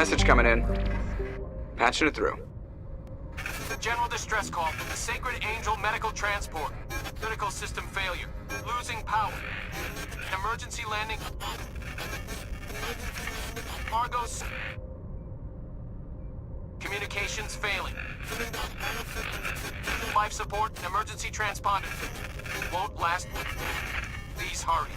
message coming in. Patching it through. General distress call from the Sacred Angel Medical Transport. Critical system failure. Losing power. Emergency landing. Argos. Communications failing. Life support and emergency transponder. Won't last. Please hurry.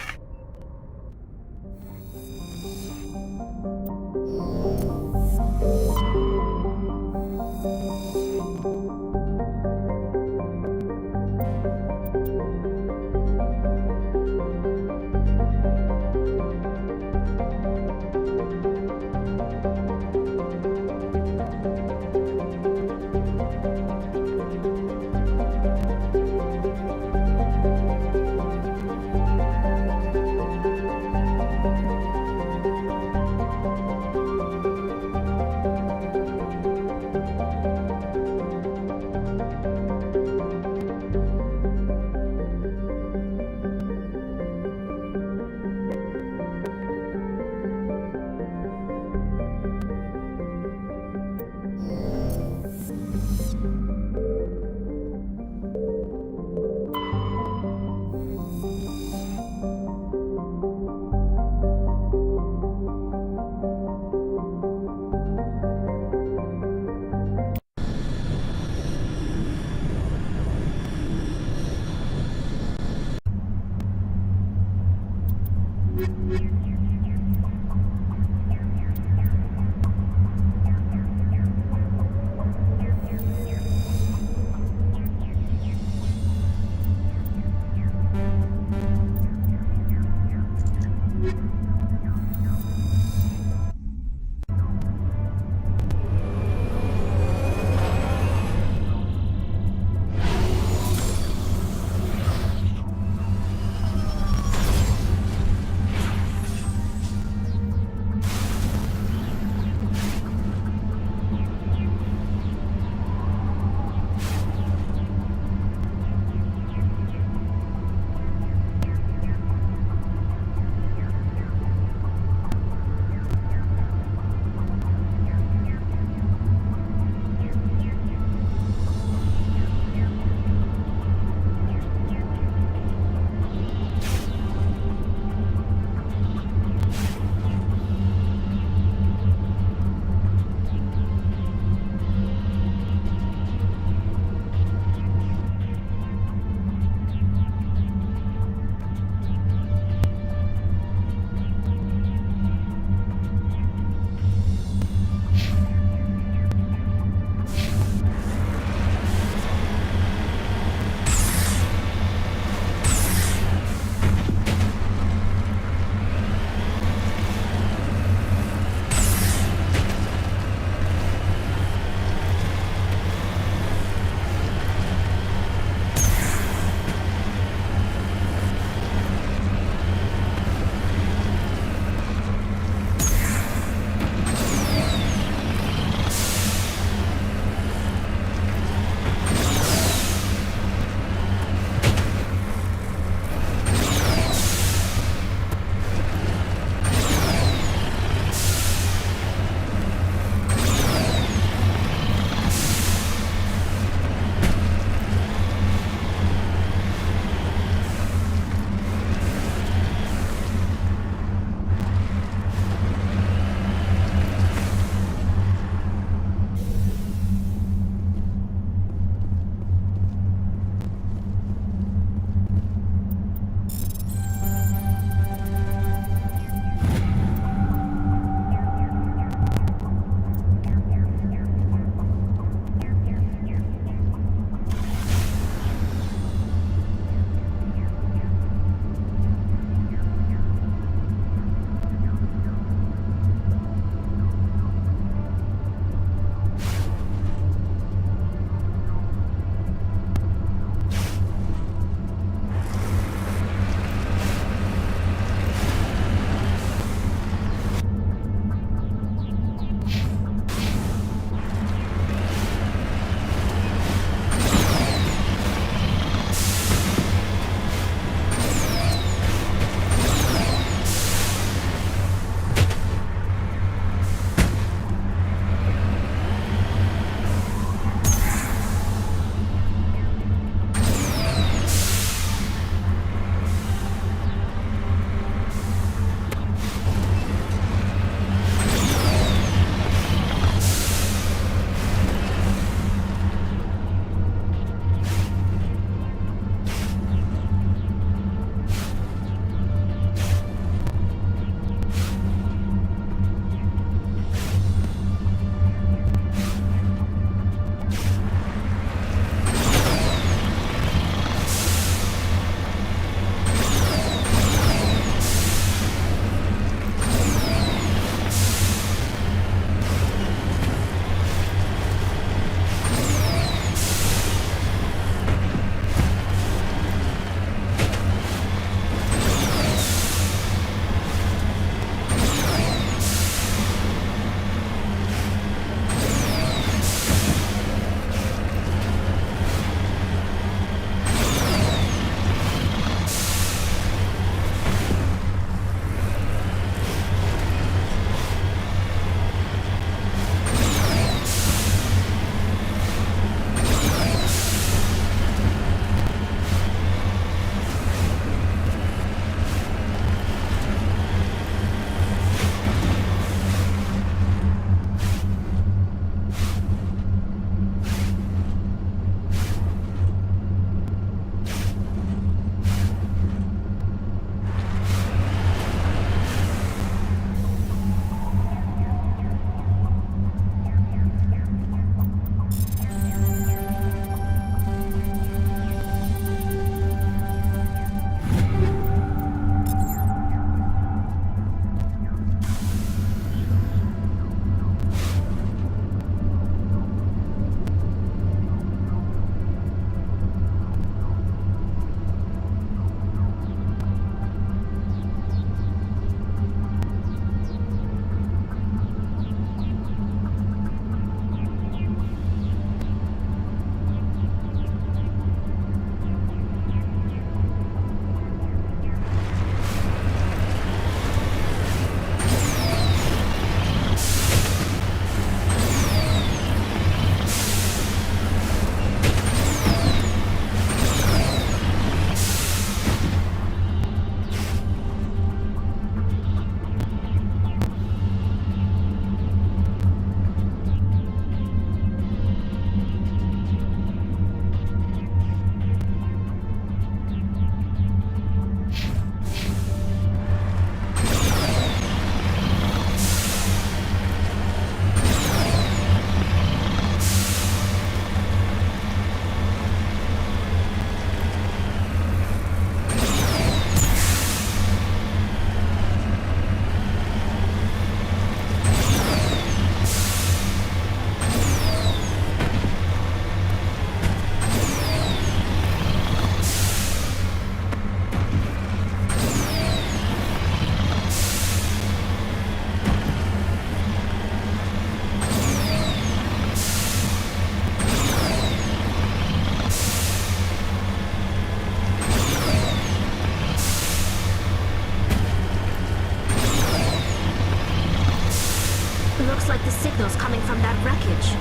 Looks like the signal's coming from that wreckage.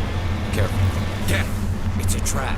Careful. Get! It's a trap.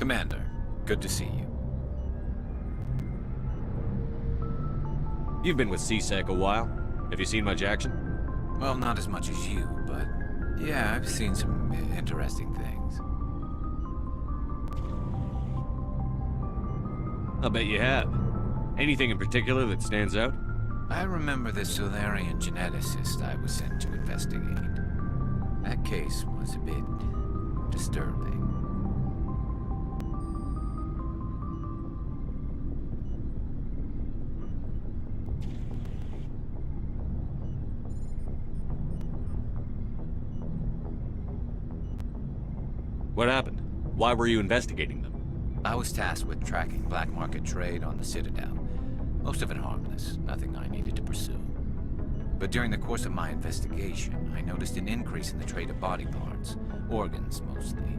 Commander, good to see you. You've been with CSEC a while. Have you seen much action? Well, not as much as you, but yeah, I've seen some interesting things. I'll bet you have. Anything in particular that stands out? I remember the Solarian geneticist I was sent to investigate. That case was a bit disturbing. What happened? Why were you investigating them? I was tasked with tracking black market trade on the Citadel. Most of it harmless, nothing I needed to pursue. But during the course of my investigation, I noticed an increase in the trade of body parts, organs mostly.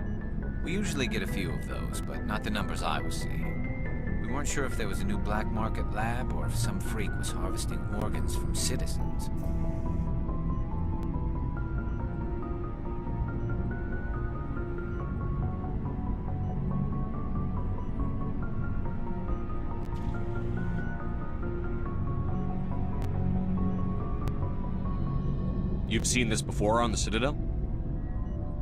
We usually get a few of those, but not the numbers I was seeing. We weren't sure if there was a new black market lab or if some freak was harvesting organs from citizens. You've seen this before on the Citadel?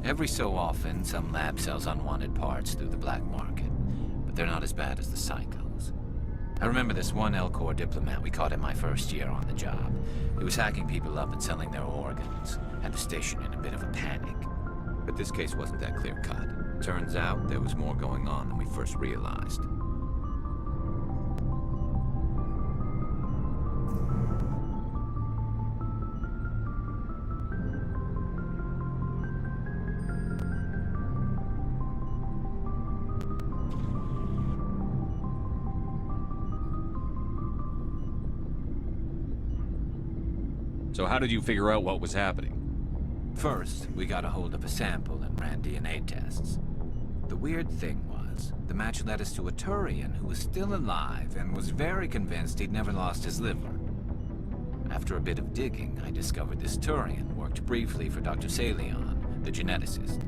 Every so often, some lab sells unwanted parts through the black market, but they're not as bad as the psychos. I remember this one L-Corps diplomat we caught in my first year on the job. He was hacking people up and selling their organs. Had the station in a bit of a panic. But this case wasn't that clear-cut. Turns out there was more going on than we first realized. So how did you figure out what was happening? First, we got a hold of a sample and ran DNA tests. The weird thing was, the match led us to a Turian who was still alive and was very convinced he'd never lost his liver. After a bit of digging, I discovered this Turian worked briefly for Dr. Salion, the geneticist.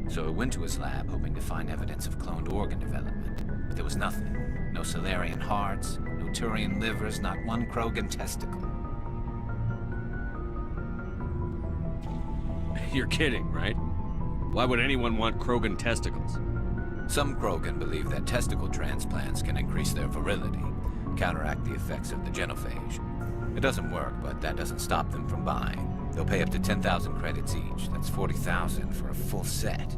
So I went to his lab hoping to find evidence of cloned organ development, but there was nothing. No Solarian hearts, no Turian livers, not one Krogan testicle. You're kidding, right? Why would anyone want Krogan testicles? Some Krogan believe that testicle transplants can increase their virility, counteract the effects of the genophage. It doesn't work, but that doesn't stop them from buying. They'll pay up to 10,000 credits each. That's 40,000 for a full set.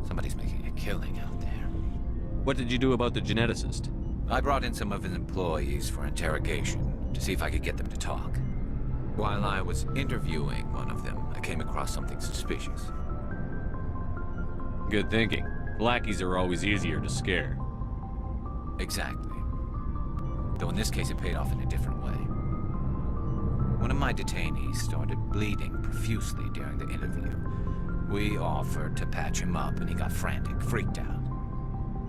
Somebody's making a killing out there. What did you do about the geneticist? I brought in some of his employees for interrogation, to see if I could get them to talk. While I was interviewing one of them, I came across something suspicious. Good thinking. Lackeys are always easier to scare. Exactly. Though in this case it paid off in a different way. One of my detainees started bleeding profusely during the interview. We offered to patch him up and he got frantic, freaked out.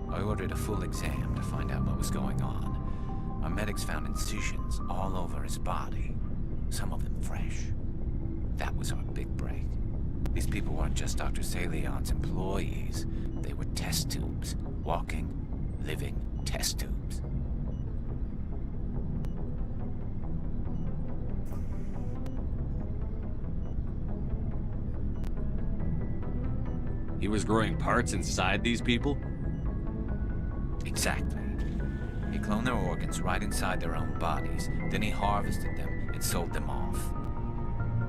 I ordered a full exam to find out what was going on. Our medics found incisions all over his body. Some of them fresh. That was our big break. These people weren't just Dr. Salion's employees. They were test tubes. Walking, living test tubes. He was growing parts inside these people? Exactly. He cloned their organs right inside their own bodies. Then he harvested them and sold them off.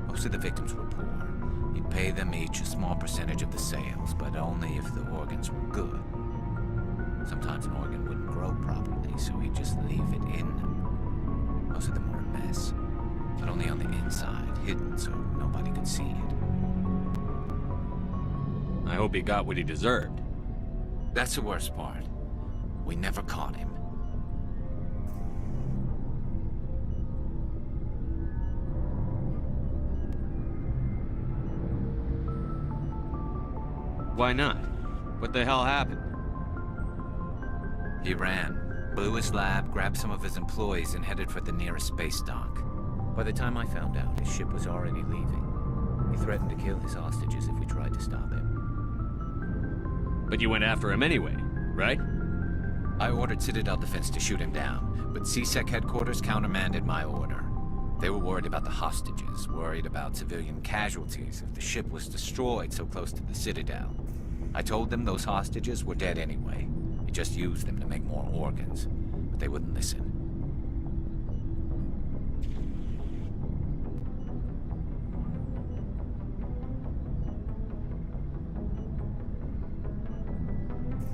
Most of the victims were poor. He'd pay them each a small percentage of the sales, but only if the organs were good. Sometimes an organ wouldn't grow properly, so he'd just leave it in them. Most of them were a mess, but only on the inside, hidden so nobody could see it. I hope he got what he deserved. That's the worst part. We never caught him. Why not? What the hell happened? He ran, blew his lab, grabbed some of his employees, and headed for the nearest space dock. By the time I found out, his ship was already leaving. He threatened to kill his hostages if we tried to stop him. But you went after him anyway, right? I ordered Citadel Defense to shoot him down, but CSEC headquarters countermanded my order. They were worried about the hostages, worried about civilian casualties if the ship was destroyed so close to the Citadel. I told them those hostages were dead anyway. You just used them to make more organs, but they wouldn't listen.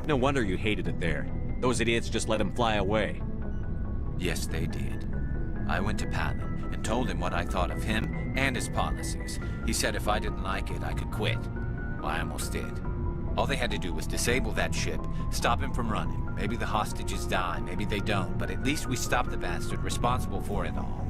No wonder you hated it there. Those idiots just let him fly away. Yes, they did. I went to Palin and told him what I thought of him and his policies. He said if I didn't like it, I could quit. Well, I almost did. All they had to do was disable that ship, stop him from running. Maybe the hostages die, maybe they don't, but at least we stopped the bastard responsible for it all.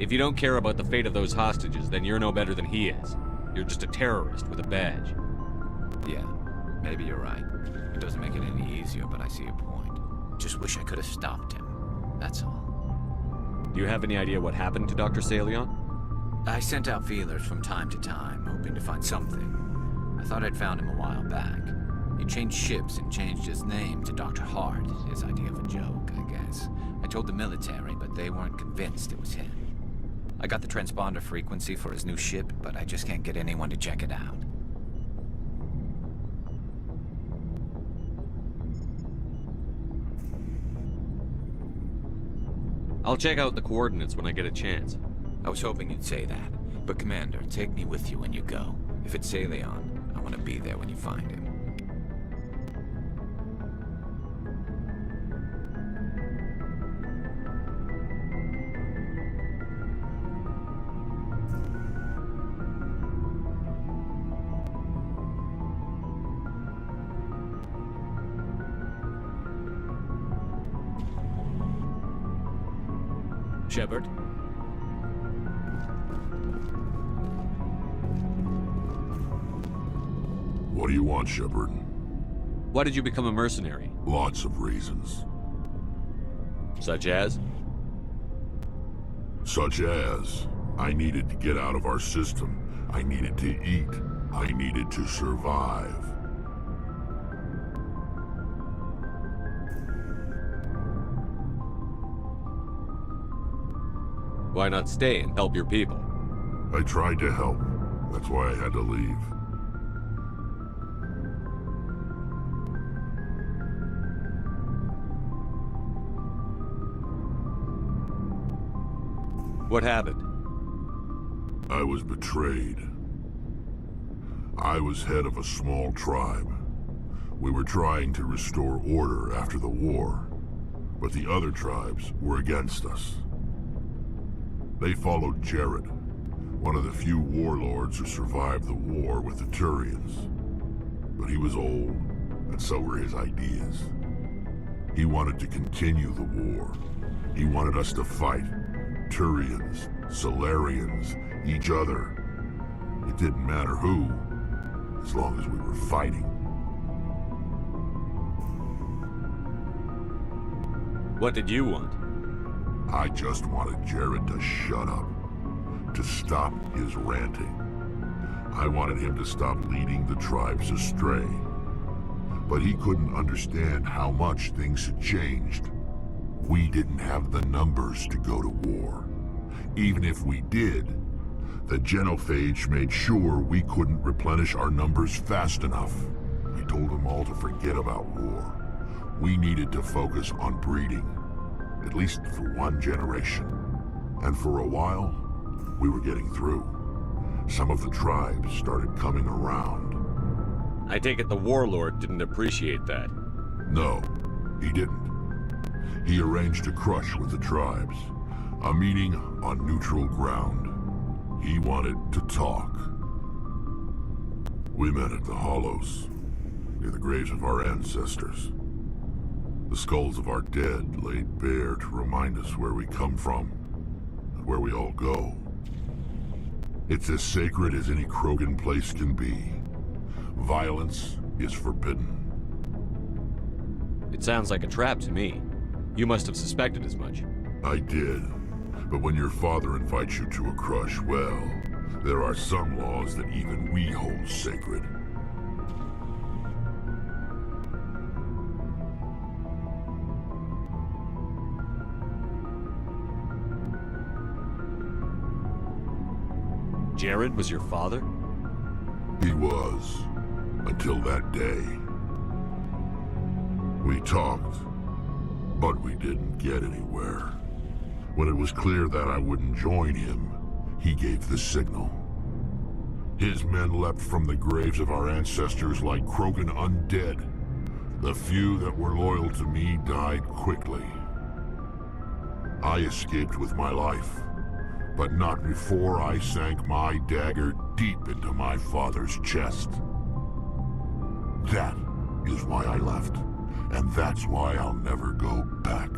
If you don't care about the fate of those hostages, then you're no better than he is. You're just a terrorist with a badge. Yeah, maybe you're right. It doesn't make it any easier, but I see your point. Just wish I could have stopped him. That's all. Do you have any idea what happened to Dr. Salion? I sent out feelers from time to time, hoping to find something. I thought I'd found him a while back. He changed ships and changed his name to Dr. Hart, his idea of a joke, I guess. I told the military, but they weren't convinced it was him. I got the transponder frequency for his new ship, but I just can't get anyone to check it out. I'll check out the coordinates when I get a chance. I was hoping you'd say that. But Commander, take me with you when you go. If it's Salion, I want to be there when you find him. Shepard? What do you want, Shepard? Why did you become a mercenary? Lots of reasons. Such as? Such as, I needed to get out of our system. I needed to eat. I needed to survive. Why not stay and help your people? I tried to help. That's why I had to leave. What happened? I was betrayed. I was head of a small tribe. We were trying to restore order after the war, but the other tribes were against us. They followed Jared, one of the few warlords who survived the war with the Turians. But he was old, and so were his ideas. He wanted to continue the war. He wanted us to fight. Turians, Solarians, each other. It didn't matter who, as long as we were fighting. What did you want? I just wanted Jared to shut up, to stop his ranting. I wanted him to stop leading the tribes astray. But he couldn't understand how much things had changed. We didn't have the numbers to go to war. Even if we did, the genophage made sure we couldn't replenish our numbers fast enough. I told them all to forget about war. We needed to focus on breeding, at least for one generation. And for a while, we were getting through. Some of the tribes started coming around. I take it the warlord didn't appreciate that. No, he didn't. He arranged a crush with the tribes, a meeting on neutral ground. He wanted to talk. We met at the Hollows, near the graves of our ancestors. The skulls of our dead laid bare to remind us where we come from, and where we all go. It's as sacred as any Krogan place can be. Violence is forbidden. It sounds like a trap to me. You must have suspected as much. I did. But when your father invites you to a crush, well, there are some laws that even we hold sacred. Jared was your father? He was, until that day. We talked, but we didn't get anywhere. When it was clear that I wouldn't join him, he gave the signal. His men leapt from the graves of our ancestors like Krogan undead. The few that were loyal to me died quickly. I escaped with my life, but not before I sank my dagger deep into my father's chest. That is why I left, and that's why I'll never go back.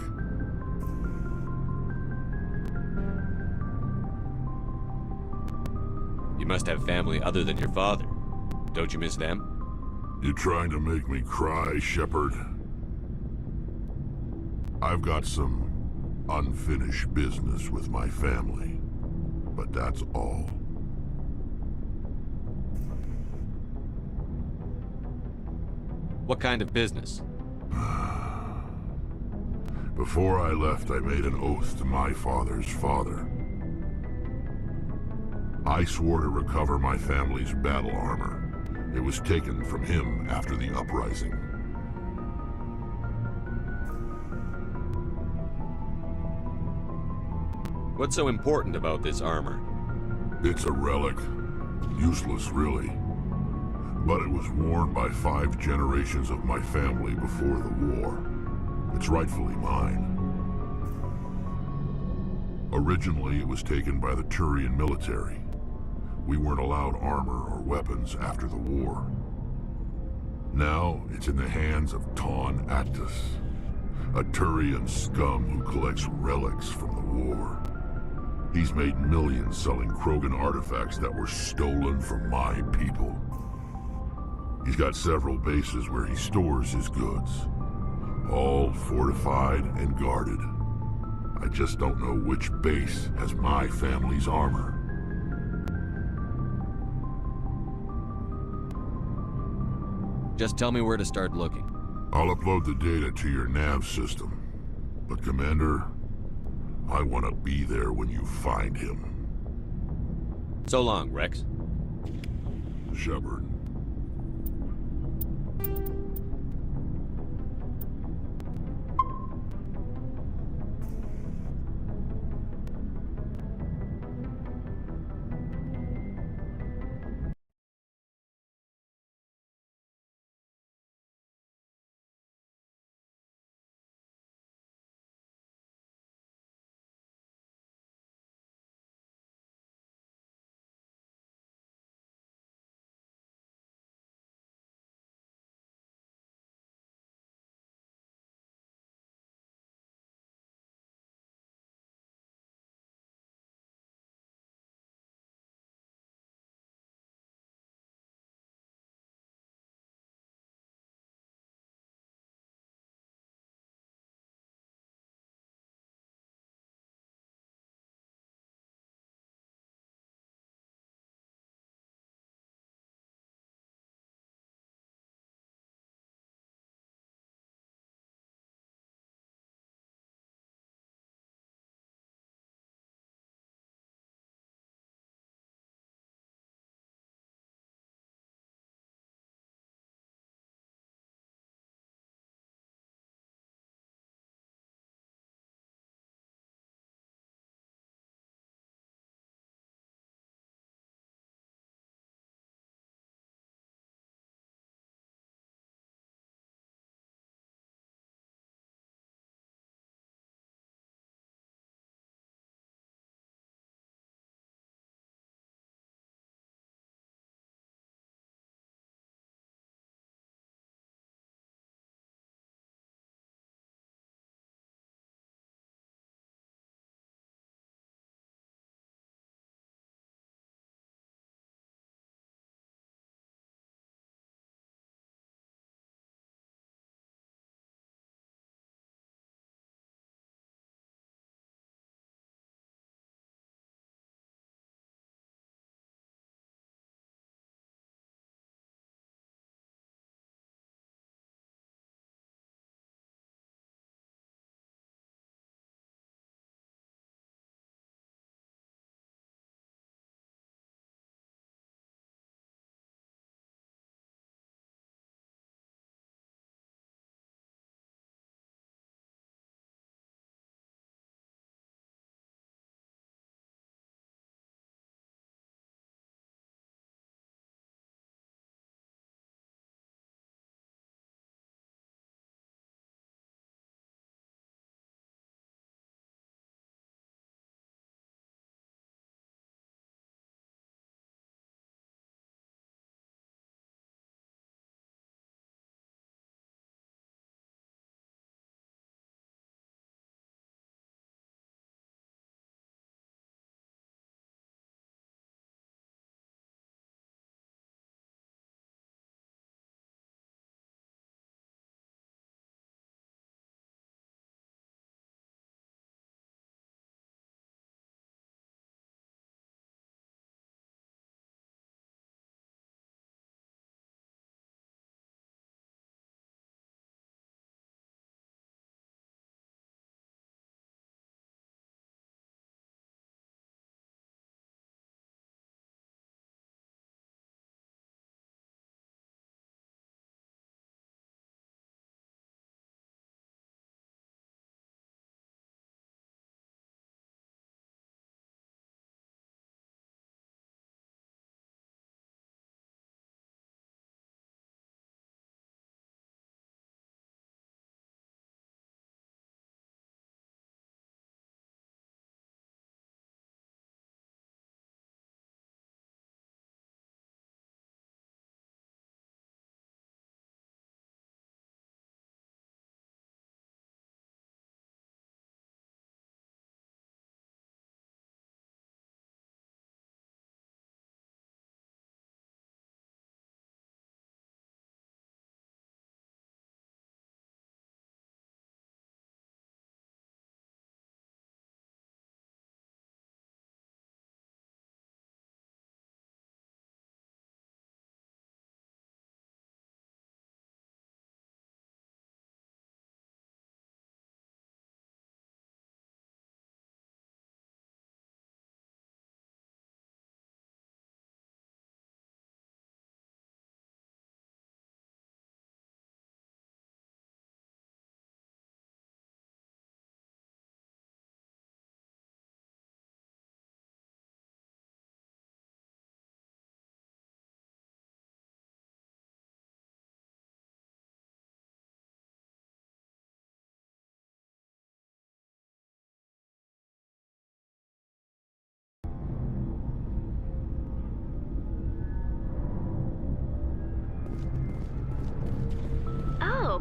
You must have family other than your father. Don't you miss them? You trying to make me cry, Shepard? I've got some unfinished business with my family, but that's all. What kind of business? Before I left, I made an oath to my father's father. I swore to recover my family's battle armor. It was taken from him after the uprising. What's so important about this armor? It's a relic. Useless, really. But it was worn by 5 generations of my family before the war. It's rightfully mine. Originally, it was taken by the Turian military. We weren't allowed armor or weapons after the war. Now, it's in the hands of Taun Actus, a Turian scum who collects relics from the war. He's made millions selling Krogan artifacts that were stolen from my people. He's got several bases where he stores his goods, all fortified and guarded. I just don't know which base has my family's armor. Just tell me where to start looking. I'll upload the data to your nav system. But Commander, I want to be there when you find him. So long, Wrex. Shepard.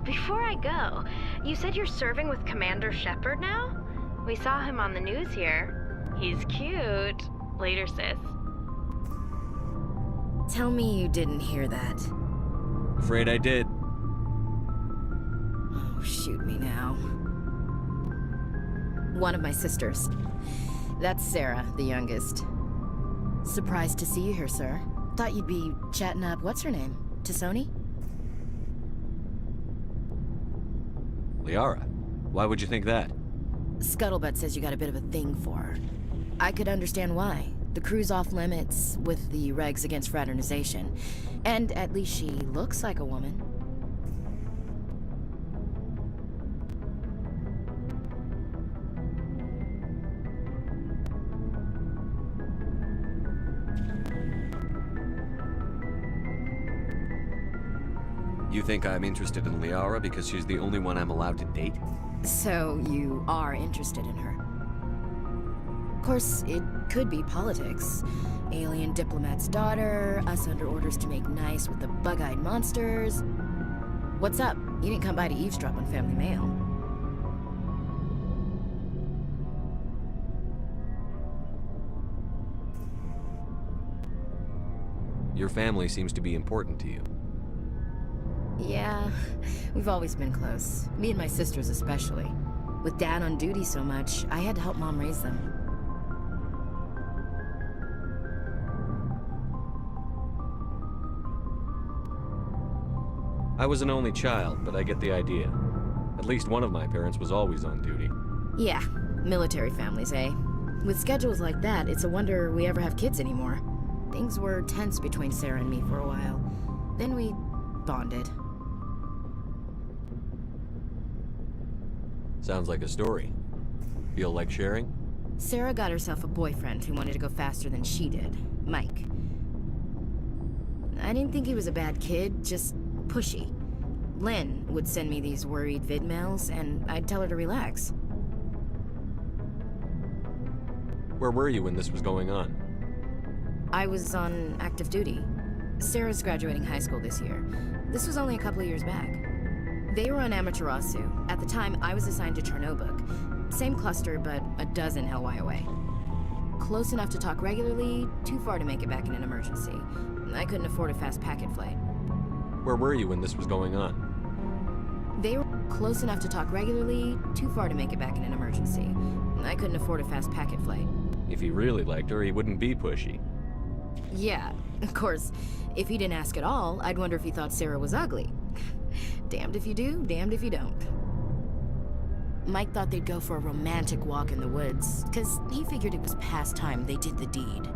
before I go, you said you're serving with Commander Shepard now? We saw him on the news here. He's cute. Later, sis. Tell me you didn't hear that. Afraid I did. Oh, shoot me now. One of my sisters. That's Sarah, the youngest. Surprised to see you here, sir. Thought you'd be chatting up, what's her name? Tassoni? Liara, why would you think that? Scuttlebutt says you got a bit of a thing for her. I could understand why. The crew's off limits with the regs against fraternization. And at least she looks like a woman. You think I'm interested in Liara because she's the only one I'm allowed to date? So you are interested in her? Of course, it could be politics. Alien diplomat's daughter, us under orders to make nice with the bug-eyed monsters. What's up? You didn't come by to eavesdrop on family mail. Your family seems to be important to you. Yeah, we've always been close. Me and my sisters especially. With Dad on duty so much, I had to help Mom raise them. I was an only child, but I get the idea. At least one of my parents was always on duty. Yeah, military families, eh? With schedules like that, it's a wonder we ever have kids anymore. Things were tense between Sarah and me for a while. Then we bonded. Sounds like a story. Feel like sharing? Sarah got herself a boyfriend who wanted to go faster than she did, Mike. I didn't think he was a bad kid, just pushy. Lynn would send me these worried vid mails, and I'd tell her to relax. Where were you when this was going on? I was on active duty. Sarah's graduating high school this year. This was only a couple of years back. They were on Amaterasu. At the time, I was assigned to Chernobog. Same cluster, but a dozen LY away. Close enough to talk regularly, too far to make it back in an emergency. I couldn't afford a fast packet flight. Where were you when this was going on? They were close enough to talk regularly, too far to make it back in an emergency. I couldn't afford a fast packet flight. If he really liked her, he wouldn't be pushy. Yeah, of course. If he didn't ask at all, I'd wonder if he thought Sarah was ugly. Damned if you do, damned if you don't. Mike thought they'd go for a romantic walk in the woods, because he figured it was past time they did the deed.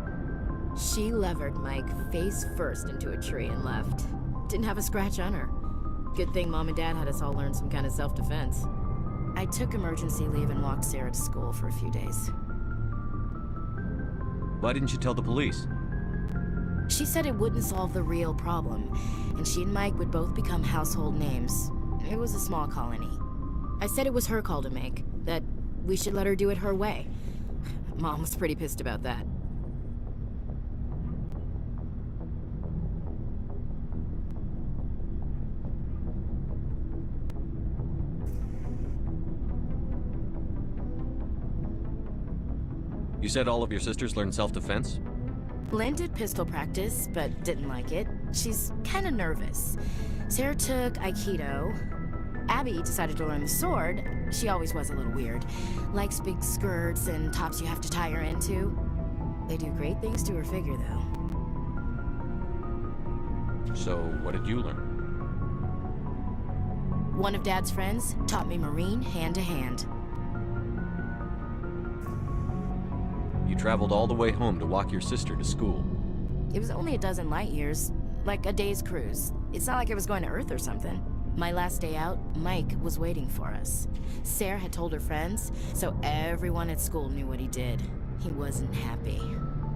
She levered Mike face first into a tree and left. Didn't have a scratch on her. Good thing Mom and Dad had us all learn some kind of self-defense. I took emergency leave and walked Sarah to school for a few days. Why didn't you tell the police? She said it wouldn't solve the real problem, and she and Mike would both become household names. It was a small colony. I said it was her call to make, that we should let her do it her way. Mom was pretty pissed about that. You said all of your sisters learned self-defense? Lynn did pistol practice, but didn't like it. She's kind of nervous. Sarah took Aikido. Abby decided to learn the sword. She always was a little weird. Likes big skirts and tops you have to tie her into. They do great things to her figure, though. So, what did you learn? One of Dad's friends taught me Marine hand to hand. You traveled all the way home to walk your sister to school. It was only a dozen light years, like a day's cruise. It's not like I was going to Earth or something. My last day out, Mike was waiting for us. Sarah had told her friends, so everyone at school knew what he did. He wasn't happy.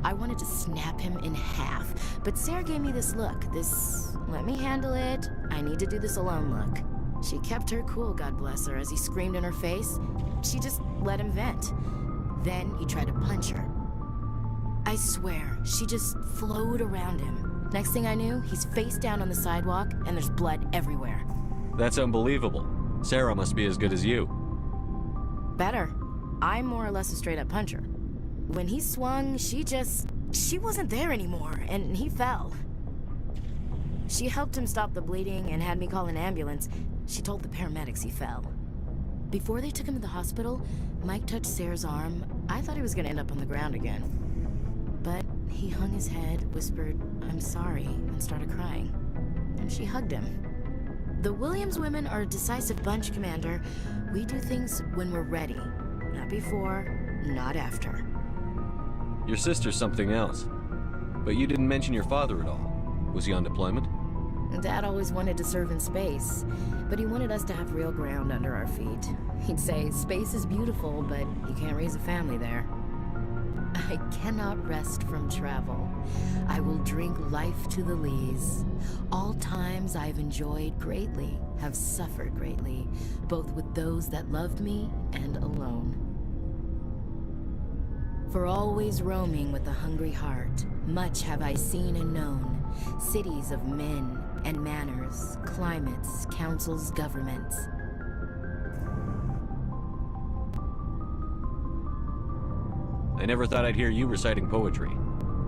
I wanted to snap him in half, but Sarah gave me this look, this let me handle it, I need to do this alone look. She kept her cool, God bless her, as he screamed in her face. She just let him vent. Then he tried to punch her. I swear, she just flowed around him. Next thing I knew, he's face down on the sidewalk, and there's blood everywhere. That's unbelievable. Sarah must be as good as you. Better. I'm more or less a straight-up puncher. When he swung, she wasn't there anymore, and he fell. She helped him stop the bleeding and had me call an ambulance. She told the paramedics he fell. Before they took him to the hospital, Mike touched Sarah's arm. I thought he was gonna end up on the ground again. But he hung his head, whispered, "I'm sorry," and started crying. And she hugged him. The Williams women are a decisive bunch, Commander. We do things when we're ready. Not before, not after. Your sister's something else. But you didn't mention your father at all. Was he on deployment? Dad always wanted to serve in space, but he wanted us to have real ground under our feet. He'd say, space is beautiful, but you can't raise a family there. I cannot rest from travel. I will drink life to the lees. All times I've enjoyed greatly, have suffered greatly, both with those that loved me and alone. For always roaming with a hungry heart, much have I seen and known, cities of men and manners, climates, councils, governments. I never thought I'd hear you reciting poetry.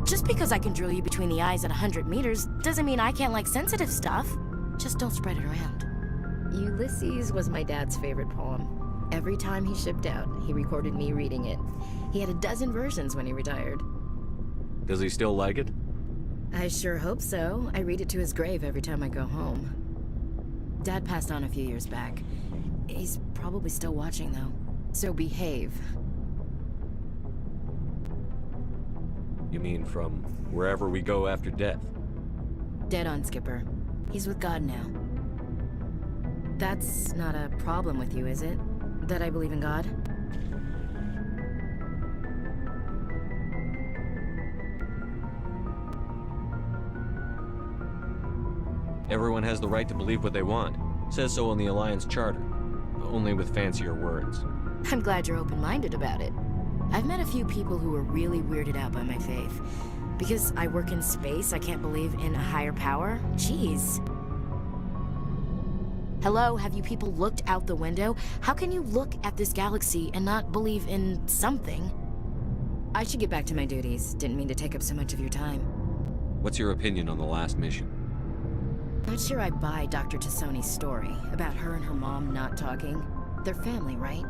Just because I can drill you between the eyes at 100 meters doesn't mean I can't like sensitive stuff. Just don't spread it around. Ulysses was my dad's favorite poem. Every time he shipped out, he recorded me reading it. He had a dozen versions when he retired. Does he still like it? I sure hope so. I read it to his grave every time I go home. Dad passed on a few years back. He's probably still watching, though. So behave. You mean from wherever we go after death? Dead on, Skipper. He's with God now. That's not a problem with you, is it? That I believe in God? Everyone has the right to believe what they want. Says so in the Alliance Charter. Only with fancier words. I'm glad you're open-minded about it. I've met a few people who were really weirded out by my faith. Because I work in space, I can't believe in a higher power? Jeez. Hello, have you people looked out the window? How can you look at this galaxy and not believe in something? I should get back to my duties. Didn't mean to take up so much of your time. What's your opinion on the last mission? Not sure I buy Dr. Tassoni's story about her and her mom not talking. They're family, right?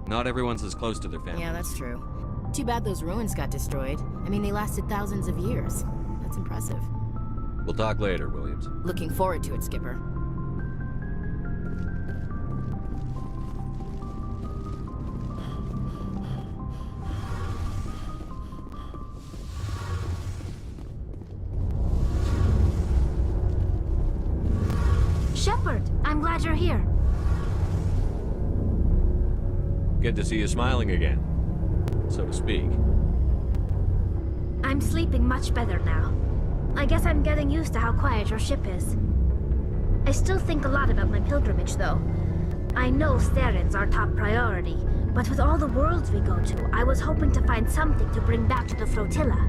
Not everyone's as close to their family. Yeah, that's true. Too bad those ruins got destroyed. I mean, they lasted thousands of years. That's impressive. We'll talk later, Williams. Looking forward to it, Skipper. Shepard, I'm glad you're here. Good to see you smiling again, so to speak. I'm sleeping much better now. I guess I'm getting used to how quiet your ship is. I still think a lot about my pilgrimage, though. I know Starin's our top priority, but with all the worlds we go to, I was hoping to find something to bring back to the flotilla.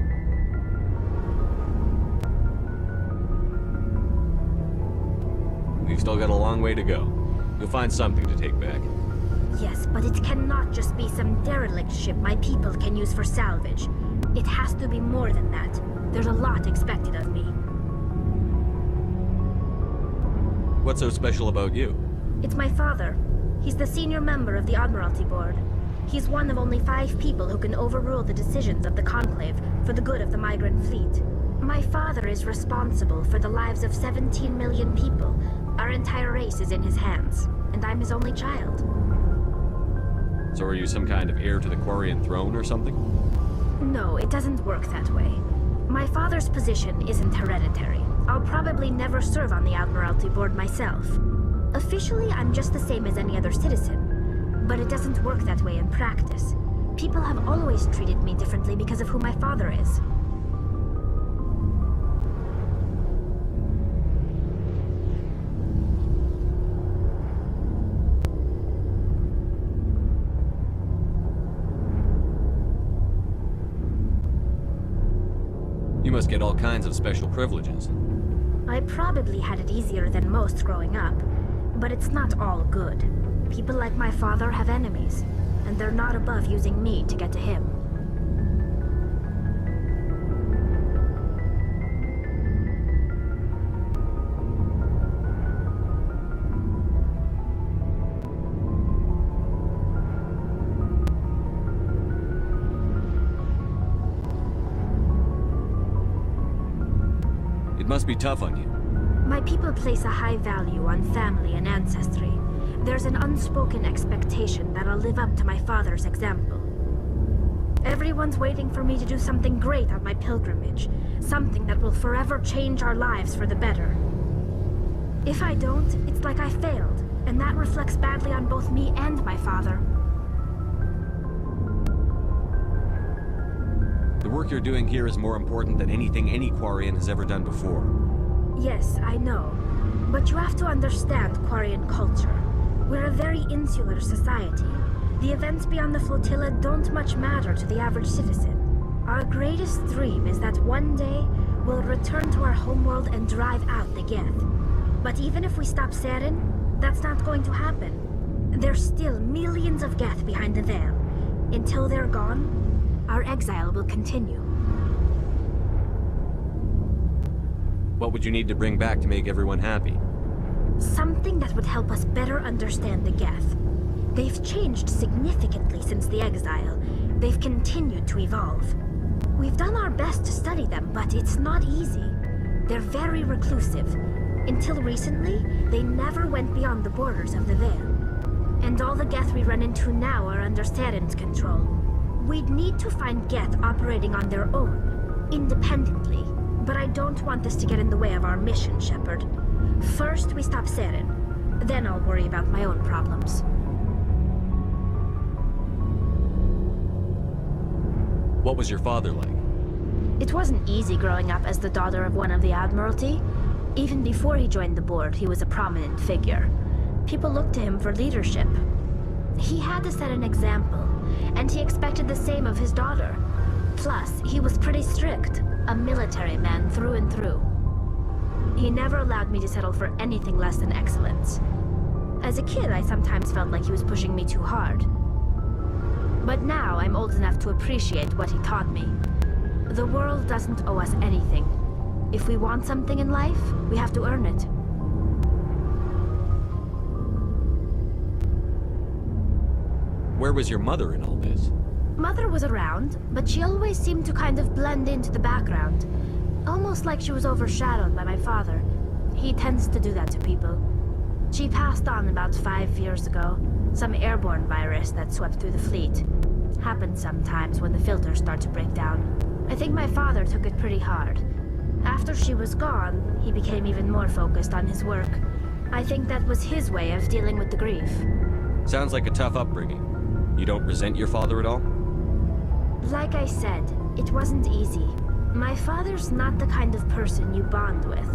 We've still got a long way to go. You'll find something to take back. Yes, but it cannot just be some derelict ship my people can use for salvage. It has to be more than that. There's a lot expected of me. What's so special about you? It's my father. He's the senior member of the Admiralty Board. He's one of only 5 people who can overrule the decisions of the Conclave for the good of the migrant fleet. My father is responsible for the lives of 17 million people. Our entire race is in his hands, and I'm his only child. So are you some kind of heir to the Quarian throne or something? No, it doesn't work that way. My father's position isn't hereditary. I'll probably never serve on the Admiralty Board myself. Officially, I'm just the same as any other citizen. But it doesn't work that way in practice. People have always treated me differently because of who my father is. You must get all kinds of special privileges. I probably had it easier than most growing up, but it's not all good. People like my father have enemies, and they're not above using me to get to him. It must be tough on you. My people place a high value on family and ancestry. There's an unspoken expectation that I'll live up to my father's example. Everyone's waiting for me to do something great on my pilgrimage, something that will forever change our lives for the better. If I don't, it's like I failed, and that reflects badly on both me and my father. The work you're doing here is more important than anything any Quarian has ever done before. Yes, I know. But you have to understand Quarian culture. We're a very insular society. The events beyond the flotilla don't much matter to the average citizen. Our greatest dream is that one day we'll return to our homeworld and drive out the Geth. But even if we stop Saren, that's not going to happen. There's still millions of Geth behind the veil. Until they're gone, our exile will continue. What would you need to bring back to make everyone happy? Something that would help us better understand the Geth. They've changed significantly since the exile. They've continued to evolve. We've done our best to study them, but it's not easy. They're very reclusive. Until recently, they never went beyond the borders of the Veil. And all the Geth we run into now are under Saren's control. We'd need to find Geth operating on their own, independently. But I don't want this to get in the way of our mission, Shepard. First, we stop Saren. Then I'll worry about my own problems. What was your father like? It wasn't easy growing up as the daughter of one of the Admiralty. Even before he joined the board, he was a prominent figure. People looked to him for leadership. He had to set an example, and he expected the same of his daughter. Plus, he was pretty strict, a military man through and through. He never allowed me to settle for anything less than excellence. As a kid, I sometimes felt like he was pushing me too hard. But now I'm old enough to appreciate what he taught me. The world doesn't owe us anything. If we want something in life, we have to earn it. Where was your mother in all this? Mother was around, but she always seemed to kind of blend into the background. Almost like she was overshadowed by my father. He tends to do that to people. She passed on about 5 years ago. Some airborne virus that swept through the fleet. Happens sometimes when the filters start to break down. I think my father took it pretty hard. After she was gone, he became even more focused on his work. I think that was his way of dealing with the grief. Sounds like a tough upbringing. You don't resent your father at all? Like I said, it wasn't easy. My father's not the kind of person you bond with.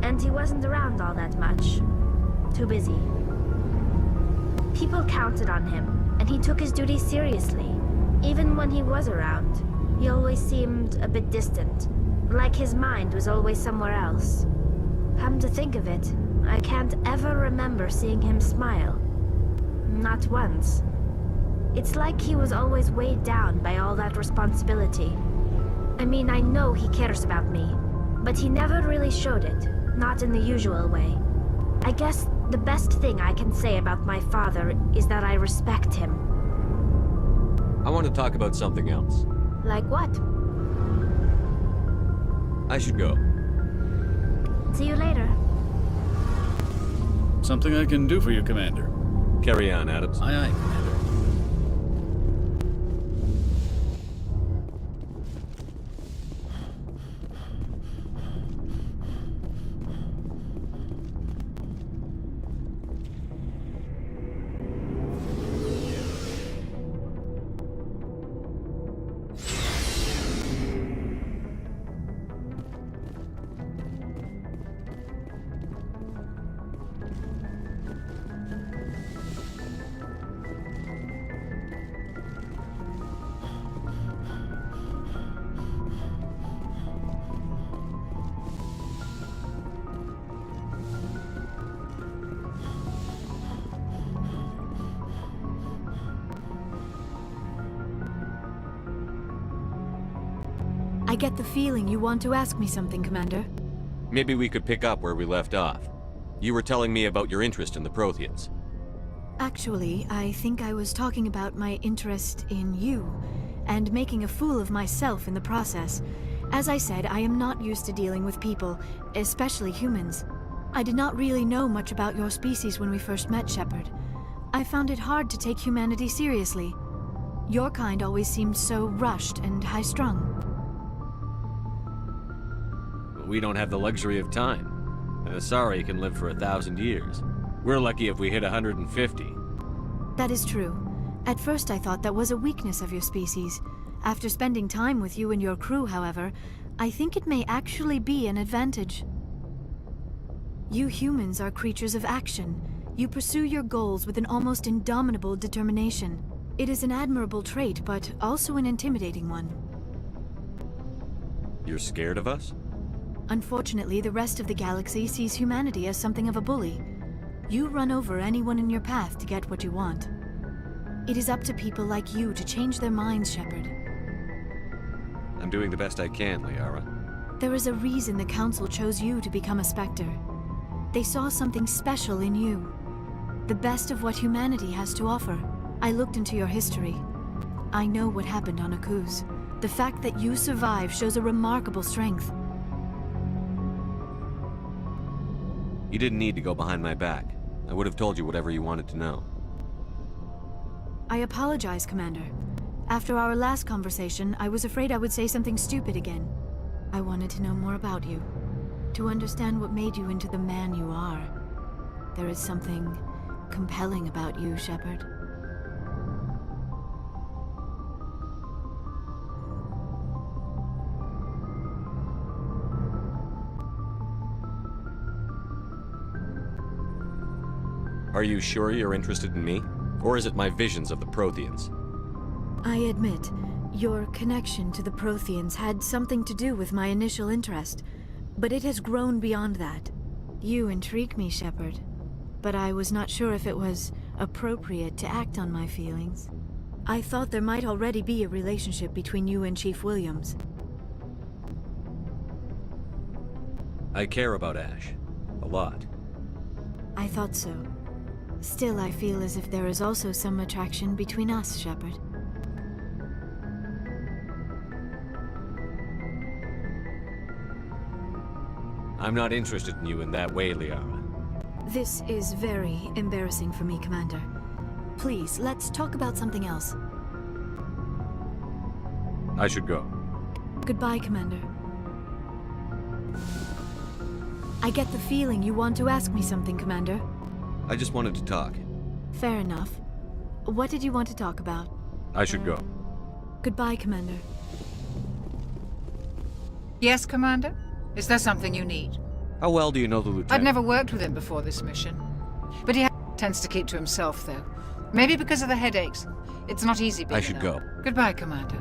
And he wasn't around all that much. Too busy. People counted on him, and he took his duties seriously. Even when he was around, he always seemed a bit distant. Like his mind was always somewhere else. Come to think of it, I can't ever remember seeing him smile. Not once. It's like he was always weighed down by all that responsibility. I mean, I know he cares about me, but he never really showed it, not in the usual way. I guess the best thing I can say about my father is that I respect him. I want to talk about something else. Like what? I should go. See you later. Something I can do for you, Commander. Carry on, Adams. Aye, aye, Commander. I get the feeling you want to ask me something, Commander. Maybe we could pick up where we left off. You were telling me about your interest in the Protheans. Actually, I think I was talking about my interest in you, and making a fool of myself in the process. As I said, I am not used to dealing with people, especially humans. I did not really know much about your species when we first met, Shepard. I found it hard to take humanity seriously. Your kind always seemed so rushed and high-strung. We don't have the luxury of time. An Asari can live for 1,000 years. We're lucky if we hit 150. That is true. At first I thought that was a weakness of your species. After spending time with you and your crew, however, I think it may actually be an advantage. You humans are creatures of action. You pursue your goals with an almost indomitable determination. It is an admirable trait, but also an intimidating one. You're scared of us? Unfortunately, the rest of the galaxy sees humanity as something of a bully. You run over anyone in your path to get what you want. It is up to people like you to change their minds, Shepard. I'm doing the best I can, Liara. There is a reason the Council chose you to become a Spectre. They saw something special in you. The best of what humanity has to offer. I looked into your history. I know what happened on Akuz. The fact that you survived shows a remarkable strength. You didn't need to go behind my back. I would have told you whatever you wanted to know. I apologize, Commander. After our last conversation, I was afraid I would say something stupid again. I wanted to know more about you. To understand what made you into the man you are. There is something compelling about you, Shepard. Are you sure you're interested in me? Or is it my visions of the Protheans? I admit, your connection to the Protheans had something to do with my initial interest, but it has grown beyond that. You intrigue me, Shepard, but I was not sure if it was appropriate to act on my feelings. I thought there might already be a relationship between you and Chief Williams. I care about Ash. A lot. I thought so. Still, I feel as if there is also some attraction between us, Shepard. I'm not interested in you in that way, Liara. This is very embarrassing for me, Commander. Please, let's talk about something else. I should go. Goodbye, Commander. I get the feeling you want to ask me something, Commander. I just wanted to talk. Fair enough. What did you want to talk about? I should go. Goodbye, Commander. Yes, Commander? Is there something you need? How well do you know the Lieutenant? I'd never worked with him before this mission. But he tends to keep to himself, though. Maybe because of the headaches. It's not easy being I should go. Goodbye, Commander.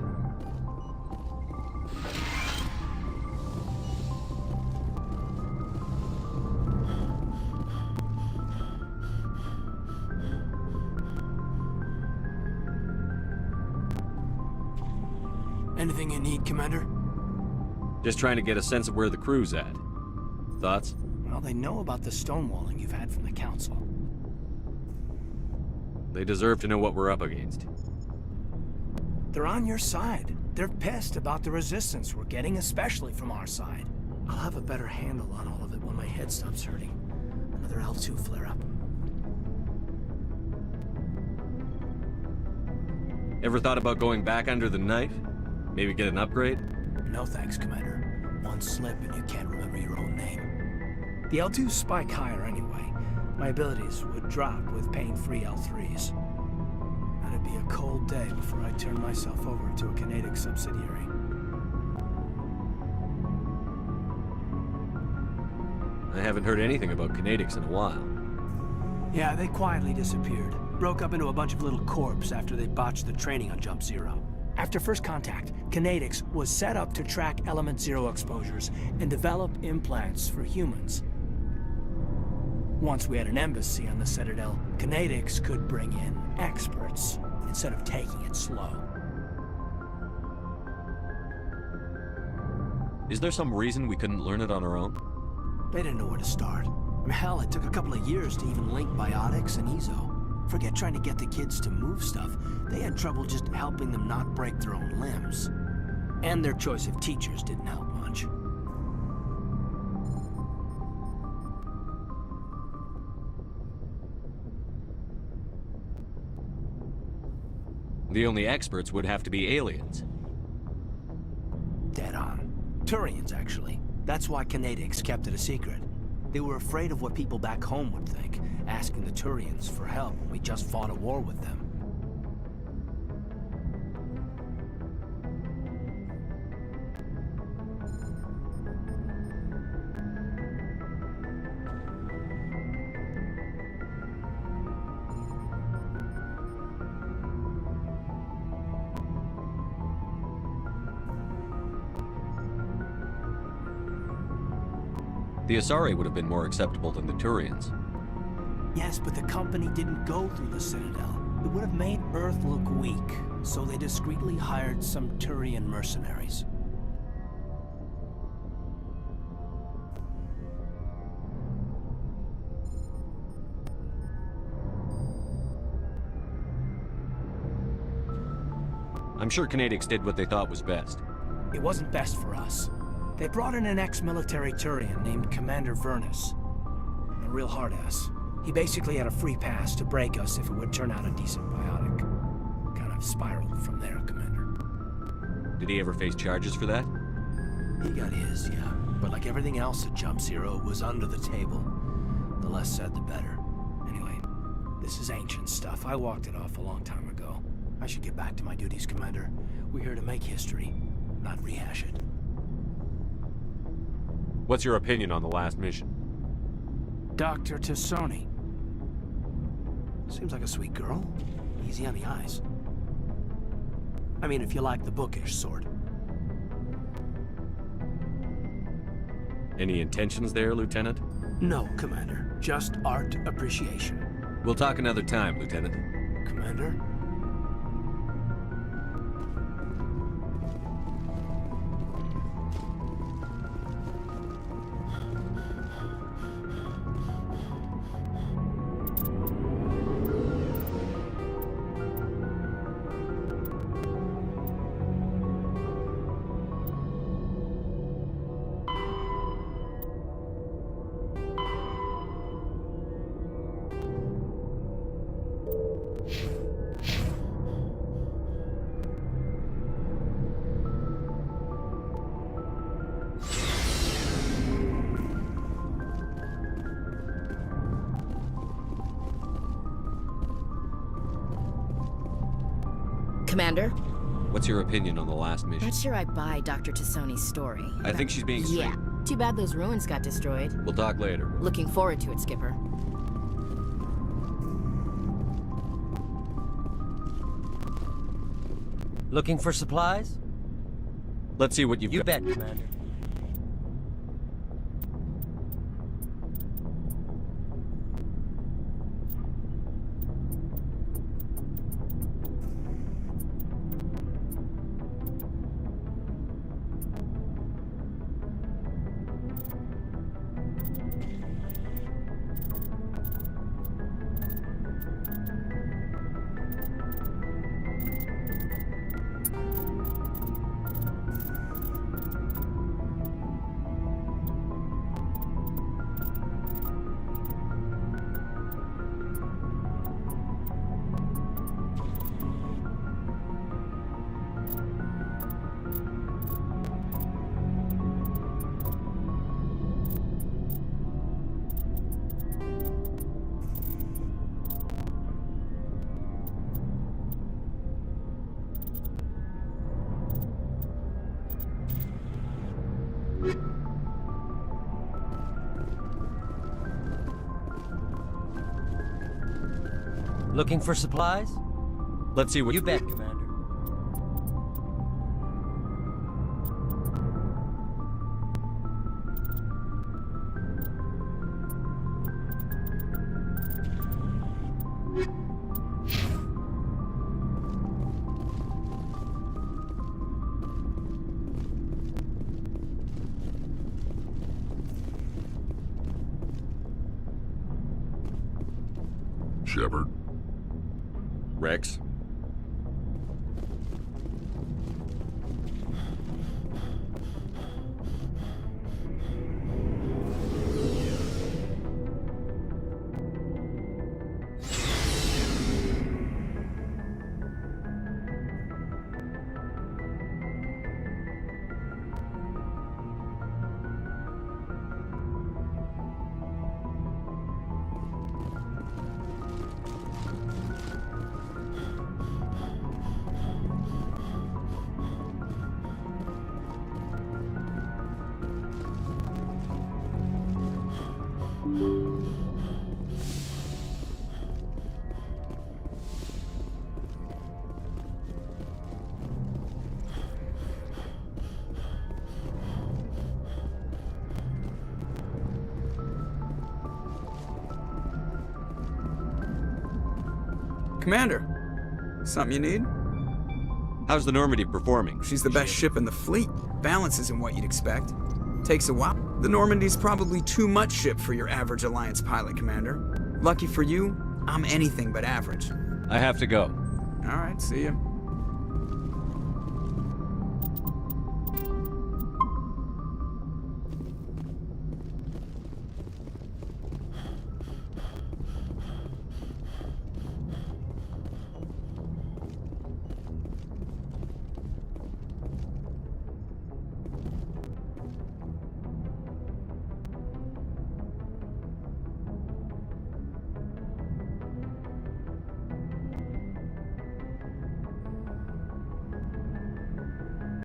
Anything you need, Commander? Just trying to get a sense of where the crew's at. Thoughts? Well, they know about the stonewalling you've had from the Council. They deserve to know what we're up against. They're on your side. They're pissed about the resistance we're getting, especially from our side. I'll have a better handle on all of it when my head stops hurting. Another L2 flare-up. Ever thought about going back under the knife? Maybe get an upgrade? No thanks, Commander. One slip and you can't remember your own name. The L2s spike higher anyway. My abilities would drop with pain-free L3s. That'd be a cold day before I turn myself over to a Kinetic subsidiary. I haven't heard anything about Kinetics in a while. Yeah, they quietly disappeared. Broke up into a bunch of little corps after they botched the training on Jump Zero. After first contact, Kinetics was set up to track Element Zero exposures and develop implants for humans. Once we had an embassy on the Citadel, Kinetics could bring in experts instead of taking it slow. Is there some reason we couldn't learn it on our own? They didn't know where to start. I mean, hell, it took a couple of years to even link biotics and EZO. Forget trying to get the kids to move stuff. They had trouble just helping them not break their own limbs. And their choice of teachers didn't help much. The only experts would have to be aliens. Dead on. Turians, actually. That's why Canadics kept it a secret. They were afraid of what people back home would think, asking the Turians for help when we just fought a war with them. The Asari would have been more acceptable than the Turians. Yes, but the company didn't go through the Citadel. It would have made Earth look weak, so they discreetly hired some Turian mercenaries. I'm sure Canadics did what they thought was best. It wasn't best for us. They brought in an ex-military Turian named Commander Vernus. A real hard-ass. He basically had a free pass to break us if it would turn out a decent biotic. Kind of spiraled from there, Commander. Did he ever face charges for that? He got his, yeah. But like everything else at Jump Zero, it was under the table. The less said, the better. Anyway, this is ancient stuff. I walked it off a long time ago. I should get back to my duties, Commander. We're here to make history, not rehash it. What's your opinion on the last mission? Dr. Tassoni. Seems like a sweet girl. Easy on the eyes. I mean, if you like the bookish sort. Any intentions there, Lieutenant? No, Commander. Just art appreciation. We'll talk another time, Lieutenant. Commander? Commander? What's your opinion on the last mission? Not sure I buy Dr. Tassoni's story. I think she's being straight. Yeah. Too bad those ruins got destroyed. We'll talk later. Looking forward to it, Skipper. Looking for supplies? Let's see what you've got. You bet, Commander. Looking for supplies? Let's see what you bet, Commander. Shepard? Wrex? Commander, something you need? How's the Normandy performing? She's the best ship in the fleet. Balance isn't what you'd expect. Takes a while. The Normandy's probably too much ship for your average Alliance pilot, Commander. Lucky for you, I'm anything but average. I have to go. All right, see ya.